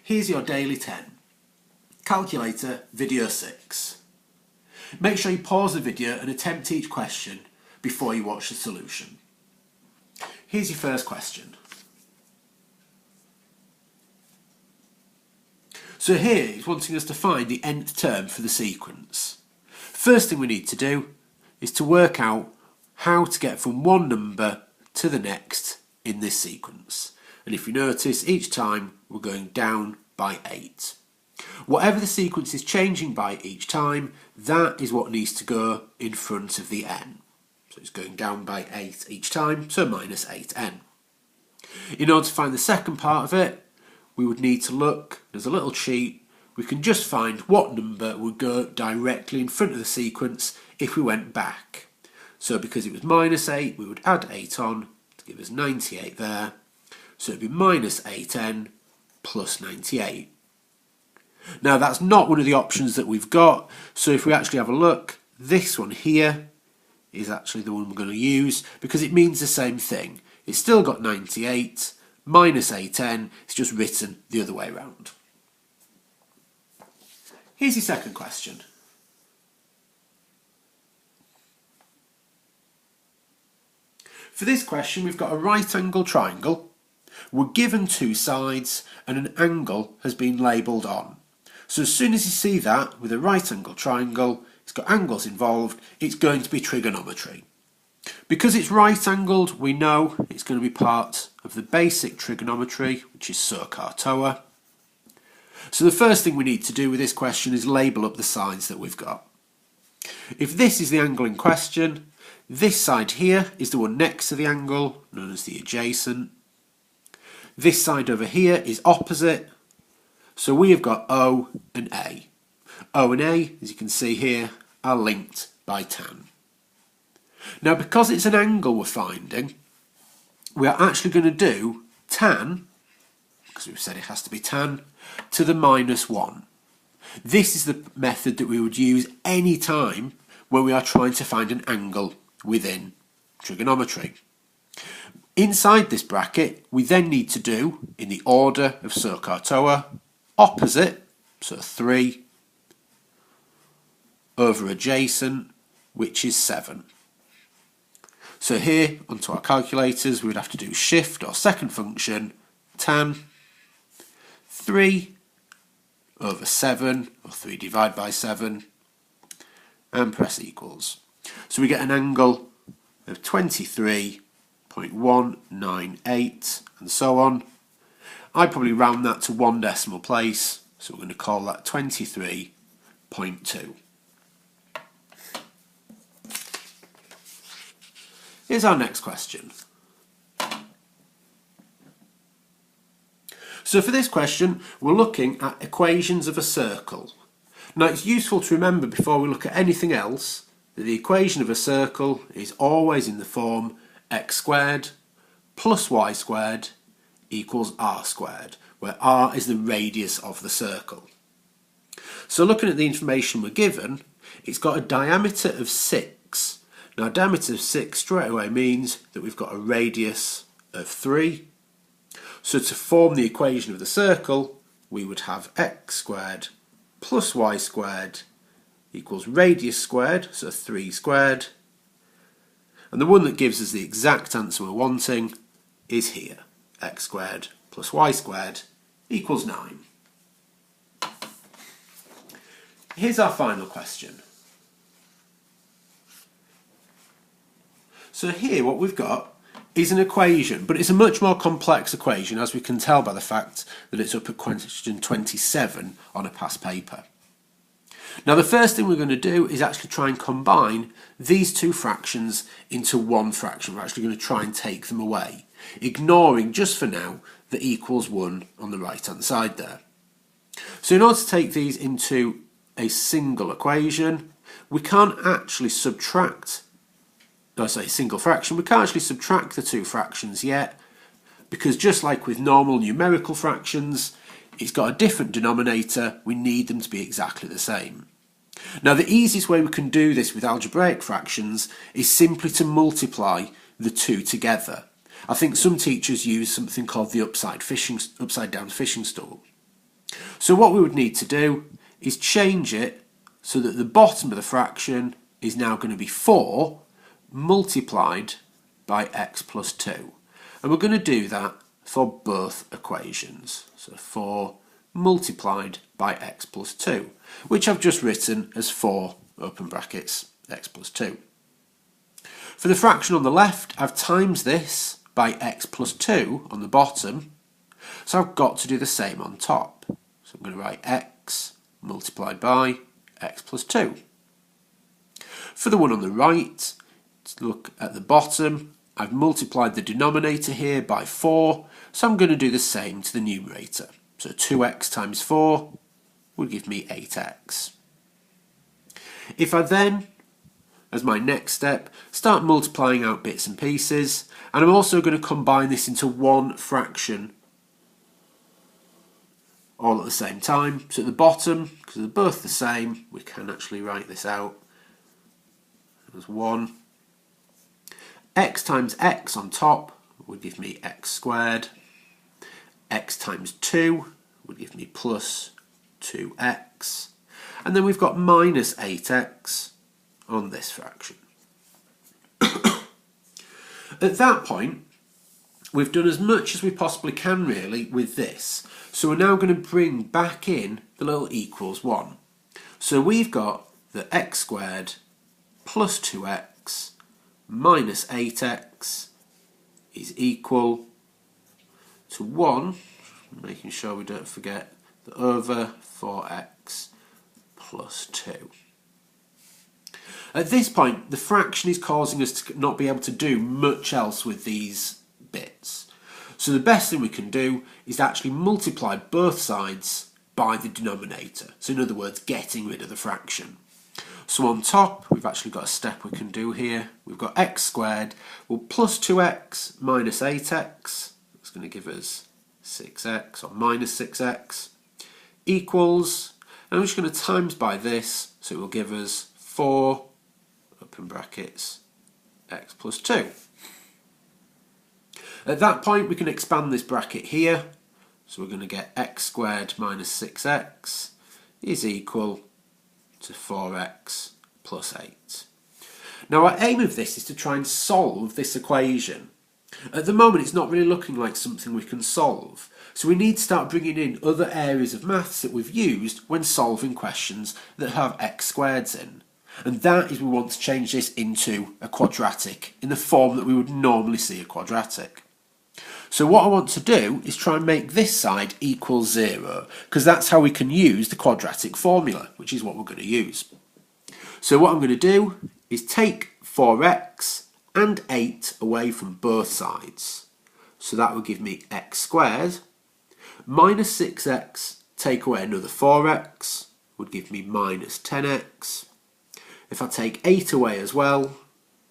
Here's your Daily 10. Calculator Video 6. Make sure you pause the video and attempt each question before you watch the solution. Here's your first question. So here it's wanting us to find the nth term for the sequence. First thing we need to do is to work out how to get from one number to the next in this sequence. And if you notice, each time we're going down by 8. Whatever the sequence is changing by each time, that is what needs to go in front of the n. So it's going down by 8 each time, so minus 8n. In order to find the second part of it, we would need to look, there's a little cheat, we can just find what number would go directly in front of the sequence if we went back. So because it was minus 8, we would add 8 on to give us 98 there. So it would be minus 8n plus 98. Now that's not one of the options that we've got, so if we actually have a look, this one here is actually the one we're going to use because it means the same thing. It's still got 98, minus 8n, it's just written the other way around. Here's your second question. For this question we've got a right angle triangle. We're given two sides and an angle has been labelled on. So as soon as you see that with a right angle triangle, it's got angles involved, it's going to be trigonometry. Because it's right angled, we know it's going to be part of the basic trigonometry, which is SOHCAHTOA. So the first thing we need to do with this question is label up the sides that we've got. If this is the angle in question, this side here is the one next to the angle, known as the adjacent. This side over here is opposite, so we have got O and A. O and A, as you can see here, are linked by tan. Now because it's an angle we're finding, we are actually going to do tan, because we've said it has to be tan, to the minus 1. This is the method that we would use any time when we are trying to find an angle within trigonometry. Inside this bracket, we then need to do, in the order of SOHCAHTOA, opposite, so 3, over adjacent, which is 7. So here, onto our calculators, we would have to do shift or second function, tan, 3 over 7, or 3 divided by 7, and press equals. So we get an angle of 23.198 and so on. I'd probably round that to one decimal place, so we're going to call that 23.2. Here's our next question. So for this question, we're looking at equations of a circle. Now it's useful to remember before we look at anything else that the equation of a circle is always in the form x squared plus y squared equals r squared, where r is the radius of the circle. So looking at the information we're given, it's got a diameter of 6. Now a diameter of 6 straight away means that we've got a radius of 3. So to form the equation of the circle, we would have x squared plus y squared equals radius squared, so 3 squared. And the one that gives us the exact answer we're wanting is here. X squared plus y squared equals 9. Here's our final question. So here what we've got is an equation, but it's a much more complex equation, as we can tell by the fact that it's up at question 27 on a past paper. Now the first thing we're going to do is actually try and combine these two fractions into one fraction. We're actually going to try and take them away, ignoring just for now the equals 1 on the right hand side there. So in order to take these into a single equation, we can't actually subtract, single fraction, we can't actually subtract the two fractions yet, because just like with normal numerical fractions, it's got a different denominator, we need them to be exactly the same. Now the easiest way we can do this with algebraic fractions is simply to multiply the two together. I think some teachers use something called the upside down fishing stool. So what we would need to do is change it so that the bottom of the fraction is now going to be 4 multiplied by x plus 2. And we're going to do that for both equations. So 4 multiplied by x plus 2, which I've just written as 4 open brackets x plus 2. For the fraction on the left, I've times this by x plus 2 on the bottom, so I've got to do the same on top. So I'm going to write x multiplied by x plus 2. For the one on the right, let's look at the bottom. I've multiplied the denominator here by 4, so I'm going to do the same to the numerator. So 2x times 4 would give me 8x. If I then, as my next step, start multiplying out bits and pieces, and I'm also going to combine this into one fraction all at the same time. So at the bottom, because they're both the same, we can actually write this out as 1. X times x on top would give me x squared. X times 2 would give me plus 2x. And then we've got minus 8x on this fraction. At that point, we've done as much as we possibly can really with this. So we're now going to bring back in the little equals 1. So we've got the x squared plus 2x minus 8x is equal to 1, making sure we don't forget the over 4x plus 2. At this point, the fraction is causing us to not be able to do much else with these bits. So the best thing we can do is actually multiply both sides by the denominator. So in other words, getting rid of the fraction. So on top, we've actually got a step we can do here. We've got x squared, well, plus 2x minus 8x, that's going to give us 6x, or minus 6x, equals, and I'm just going to times by this, so it will give us 4, open brackets, x plus 2. At that point, we can expand this bracket here, so we're going to get x squared minus 6x is equal to 4x plus 8. Now our aim of this is to try and solve this equation. At the moment it's not really looking like something we can solve, so we need to start bringing in other areas of maths that we've used when solving questions that have x squareds in. And that is we want to change this into a quadratic in the form that we would normally see a quadratic. So what I want to do is try and make this side equal 0, because that's how we can use the quadratic formula, which is what we're going to use. So what I'm going to do is take 4x and 8 away from both sides. So that will give me x squared, minus 6x, take away another 4x, would give me minus 10x. If I take 8 away as well,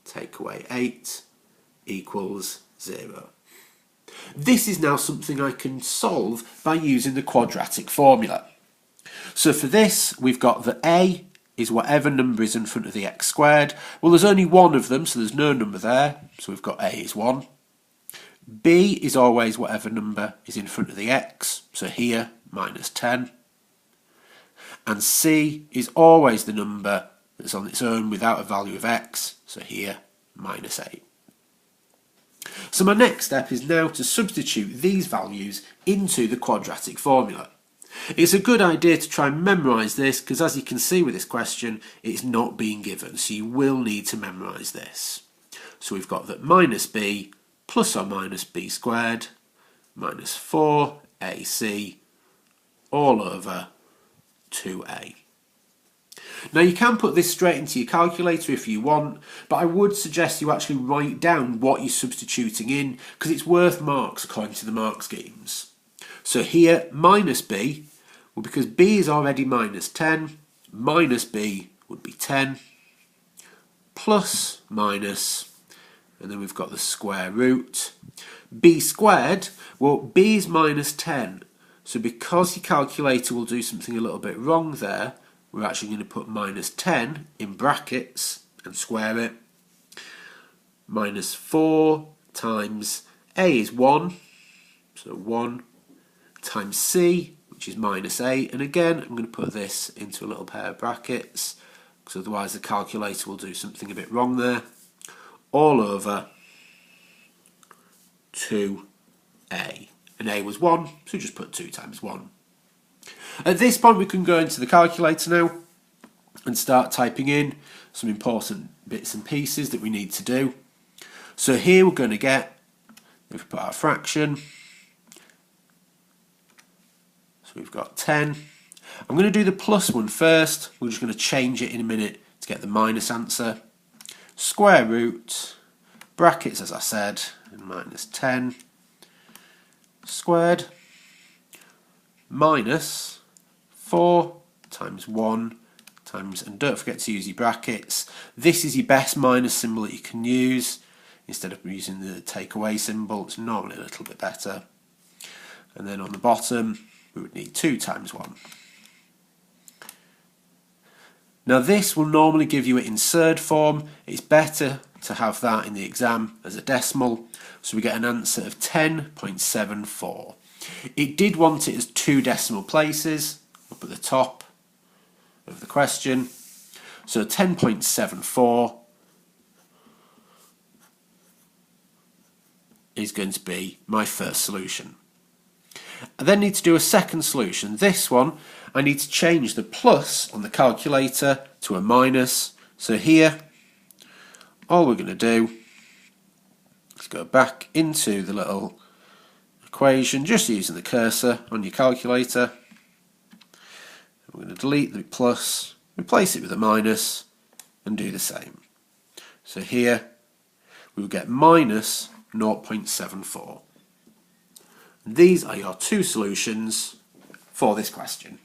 take away 8, equals 0. This is now something I can solve by using the quadratic formula. So for this, we've got that a is whatever number is in front of the x squared. Well, there's only one of them, so there's no number there, so we've got a is 1. B is always whatever number is in front of the x, so here, minus 10. And C is always the number that's on its own without a value of x, so here, minus 8. So my next step is now to substitute these values into the quadratic formula. It's a good idea to try and memorise this, because as you can see with this question, it's not being given, so you will need to memorise this. So we've got that minus b plus or minus b squared minus 4ac all over 2a. Now you can put this straight into your calculator if you want, but I would suggest you actually write down what you're substituting in, because it's worth marks according to the mark schemes. So here, minus b, well, because b is already minus 10, minus b would be 10, plus minus, and then we've got the square root. B squared, well, b is minus 10, so because your calculator will do something a little bit wrong there, we're actually going to put minus 10 in brackets and square it. Minus 4 times a is 1, so 1 times c, which which is minus 8. And again, I'm going to put this into a little pair of brackets, because otherwise the calculator will do something a bit wrong there. All over 2a. And a was 1, so just put 2 times 1. At this point we can go into the calculator now and start typing in some important bits and pieces that we need to do. So here we're going to get, if we put our fraction, so we've got 10. I'm going to do the plus one first. We're just going to change it in a minute to get the minus answer. Square root, brackets as I said, and minus 10 squared minus 4 times 1 times, and don't forget to use your brackets. This is your best minus symbol that you can use. Instead of using the take away symbol, it's normally a little bit better. And then on the bottom, we would need 2 times 1. Now this will normally give you it in surd form. It's better to have that in the exam as a decimal. So we get an answer of 10.74. It did want it as 2 decimal places up at the top of the question. So 10.74 is going to be my first solution. I then need to do a second solution. This one, I need to change the plus on the calculator to a minus. So here, all we're going to do is go back into the little equation, just using the cursor on your calculator. We're going to delete the plus, replace it with a minus, and do the same. So here, we will get minus 0.74. These are your 2 solutions for this question.